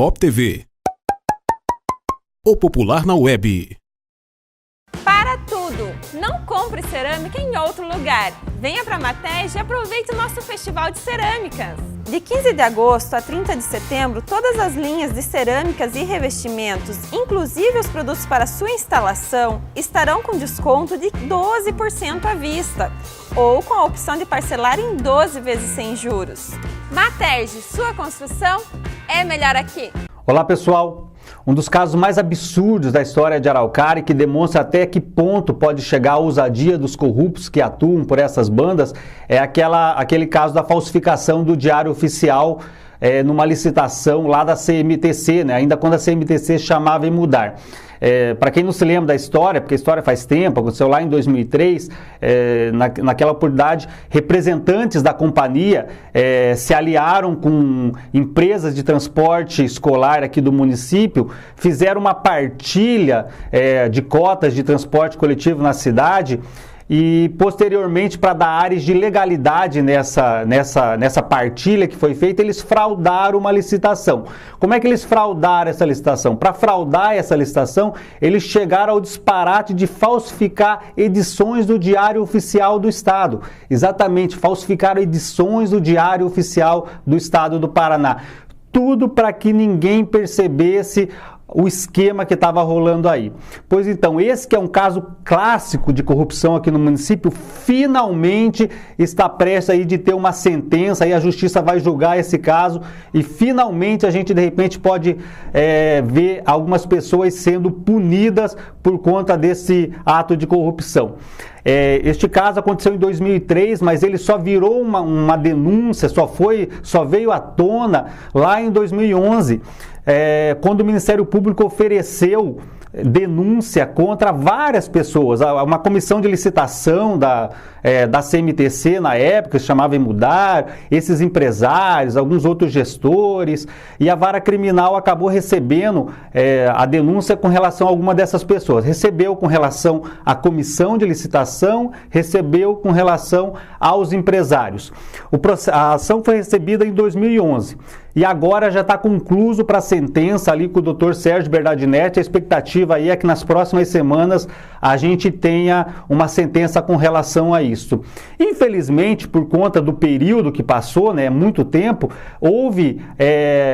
Pop TV. O popular na web. Para tudo! Não compre cerâmica em outro lugar. Venha para a Mateg e aproveite o nosso Festival de Cerâmicas. De 15 de agosto a 30 de setembro, todas as linhas de cerâmicas e revestimentos, inclusive os produtos para sua instalação, estarão com desconto de 12% à vista ou com a opção de parcelar em 12 vezes sem juros. Mateg, sua construção é melhor aqui. Olá pessoal! Um dos casos mais absurdos da história de Araucária, que demonstra até que ponto pode chegar a ousadia dos corruptos que atuam por essas bandas, é aquele caso da falsificação do Diário Oficial numa licitação lá da CMTC, né? Ainda quando a CMTC chamava em mudar. Para quem não se lembra da história, porque a história faz tempo, aconteceu lá em 2003, naquela oportunidade, representantes da companhia se aliaram com empresas de transporte escolar aqui do município, fizeram uma partilha de cotas de transporte coletivo na cidade. E, posteriormente, para dar áreas de legalidade nessa partilha que foi feita, eles fraudaram uma licitação. Como é que eles fraudaram essa licitação? Para fraudar essa licitação, eles chegaram ao disparate de falsificar edições do Diário Oficial do Estado. Exatamente, falsificaram edições do Diário Oficial do Estado do Paraná. Tudo para que ninguém percebesse o esquema que estava rolando aí. Pois então, esse que é um caso clássico de corrupção aqui no município, finalmente está prestes aí de ter uma sentença, aí a justiça vai julgar esse caso e finalmente a gente de repente pode ver algumas pessoas sendo punidas por conta desse ato de corrupção. Este caso aconteceu em 2003, mas ele só virou uma denúncia, só veio à tona lá em 2011, quando o Ministério Público ofereceu denúncia contra várias pessoas. Uma comissão de licitação da CMTC na época, se chamava em mudar, esses empresários, alguns outros gestores, e a vara criminal acabou recebendo a denúncia com relação a alguma dessas pessoas. Recebeu com relação à comissão de licitação, recebeu com relação aos empresários. A ação foi recebida em 2011. E agora já está concluso para a sentença ali com o Dr. Sérgio Bernardinetti. A expectativa aí é que nas próximas semanas a gente tenha uma sentença com relação a isso. Infelizmente, por conta do período que passou, né, muito tempo, houve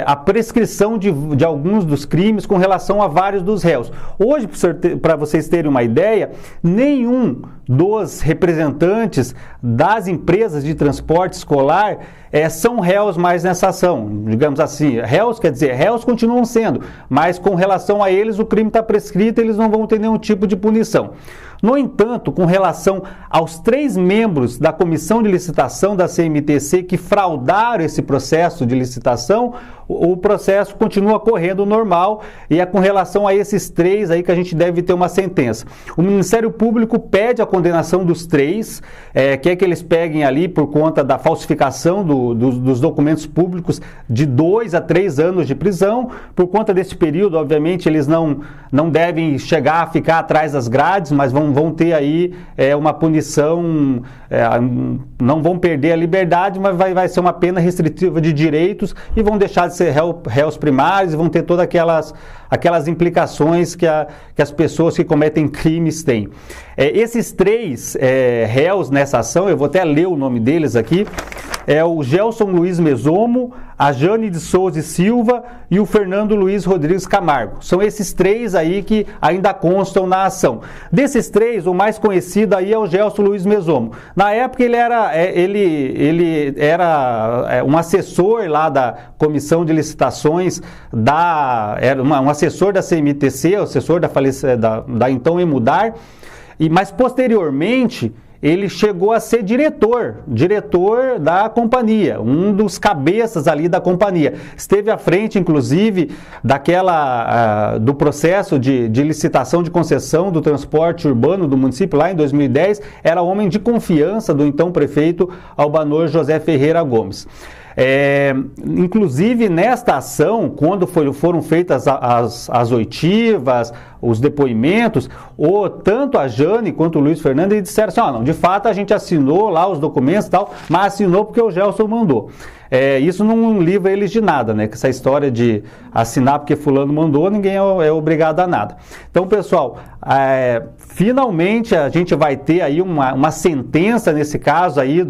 a prescrição de alguns dos crimes com relação a vários dos réus. Hoje, para vocês terem uma ideia, nenhum dos representantes das empresas de transporte escolar são réus mais nessa ação, digamos assim. Réus, quer dizer, réus continuam sendo, mas com relação a eles o crime está prescrito, eles não vão ter nenhum tipo de punição. No entanto, com relação aos 3 membros da comissão de licitação da CMTC que fraudaram esse processo de licitação, o processo continua correndo normal e é com relação a esses 3 aí que a gente deve ter uma sentença. O Ministério Público pede a condenação dos 3, quer que eles peguem ali por conta da falsificação dos documentos públicos de 2 a 3 anos de prisão. Por conta desse período, obviamente, eles não devem chegar a ficar atrás das grades, mas vão ter aí uma punição, não vão perder a liberdade, mas vai ser uma pena restritiva de direitos e vão deixar de ser réus primários e vão ter todas aquelas implicações que as pessoas que cometem crimes têm. Esses 3 réus nessa ação, eu vou até ler o nome deles aqui, é o Gelson Luiz Mesomo, a Jane de Souza e Silva e o Fernando Luiz Rodrigues Camargo. São esses 3 aí que ainda constam na ação. Desses 3, o mais conhecido aí é o Gelson Luiz Mesomo. Na época ele era um assessor lá da comissão de licitações, era um assessor da CMTC, assessor da então Emudar, mas posteriormente ele chegou a ser diretor da companhia, um dos cabeças ali da companhia. Esteve à frente, inclusive, do processo de licitação de concessão do transporte urbano do município lá em 2010, era homem de confiança do então prefeito Albanor José Ferreira Gomes. Inclusive nesta ação, quando foram feitas as oitivas, os depoimentos, tanto a Jane quanto o Luiz Fernando disseram assim, não, de fato a gente assinou lá os documentos e tal, mas assinou porque o Gelson mandou. isso não livra eles de nada, né? Que essa história de assinar porque fulano mandou, ninguém é obrigado a nada. Então, pessoal, finalmente a gente vai ter aí uma sentença nesse caso aí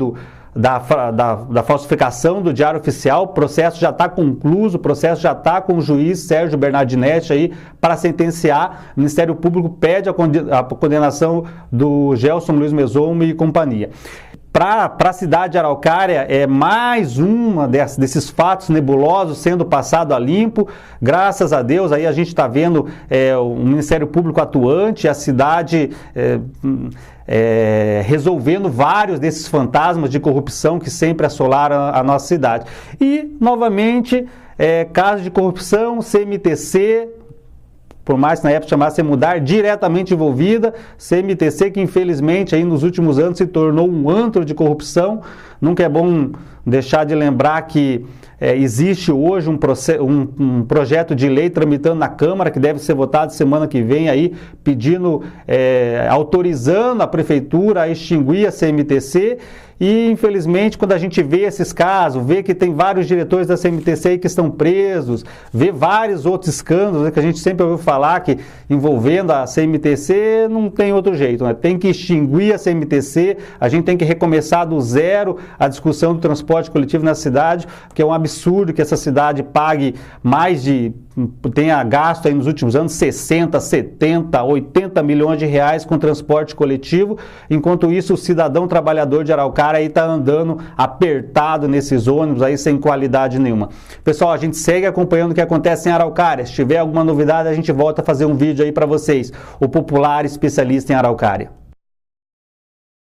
da falsificação do Diário Oficial. O processo já está concluído, o processo já está com o juiz Sérgio Bernardinetti aí para sentenciar. O Ministério Público pede a condenação do Gelson Luiz Mesomo e companhia. Para a cidade de Araucária, é mais uma desses fatos nebulosos sendo passado a limpo. Graças a Deus, aí a gente está vendo o Ministério Público atuante, a cidade resolvendo vários desses fantasmas de corrupção que sempre assolaram a nossa cidade. E, novamente, caso de corrupção, CMTC, por mais que na época chamasse Mudar, diretamente envolvida, CMTC que infelizmente aí nos últimos anos se tornou um antro de corrupção. Nunca é bom deixar de lembrar que existe hoje um projeto de lei tramitando na Câmara, que deve ser votado semana que vem aí, pedindo, autorizando a Prefeitura a extinguir a CMTC. E, infelizmente, quando a gente vê esses casos, vê que tem vários diretores da CMTC aí que estão presos, vê vários outros escândalos que a gente sempre ouviu falar que envolvendo a CMTC, não tem outro jeito, né? Tem que extinguir a CMTC, a gente tem que recomeçar do zero a discussão do transporte coletivo na cidade, porque é um absurdo que essa cidade pague tenha gasto aí nos últimos anos 60, 70, 80 milhões de reais com transporte coletivo, enquanto isso o cidadão trabalhador de Araucária aí está andando apertado nesses ônibus aí sem qualidade nenhuma. Pessoal, a gente segue acompanhando o que acontece em Araucária. Se tiver alguma novidade, a gente volta a fazer um vídeo aí para vocês. O Popular Especialista em Araucária.